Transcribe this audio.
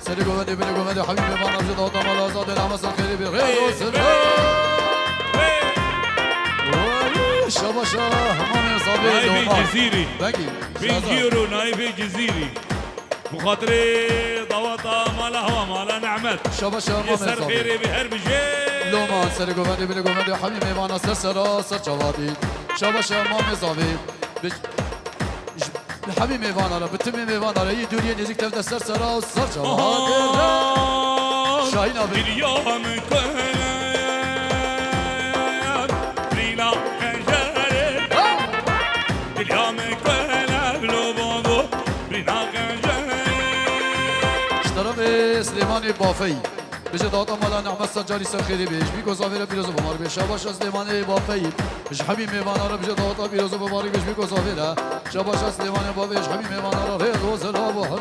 سری گوهدی بلی گوهدی حبیب من ابجد آدم الازاد نعمس الخیری بی غیر و سلام شباشا همام صابي نايف الجزيري باقي 20 يورو نايف الجزيري بخاطر ضوطة مالا هوا مالا نعمت شباشا همام يسر صابي خيري بهرب جي لو ما سری گوهدی بلی گوهدی حبیب من سر سرا سر جوادی شباشا همام صابي الحبيب ميفانا بتمي ميفانا هي دوريه نزيك تبدا سر سرا وسر جوادي شاهين ابي اليوم كان رينا خنجري اليوم كان بلو بوندو رينا خنجري اشترى سليماني بافي بجد داتا مالا نعمة سجاري سر خيري بيش بيكو صافي بيروز بمار بيش شاباش سليماني بافي بيش حبيب ميفانا را بجد داتا بيروز بمار بيش بيكو صافي لا شاباش سليماني بافي بيش حبيب ميفانا را ريد وزلا بحر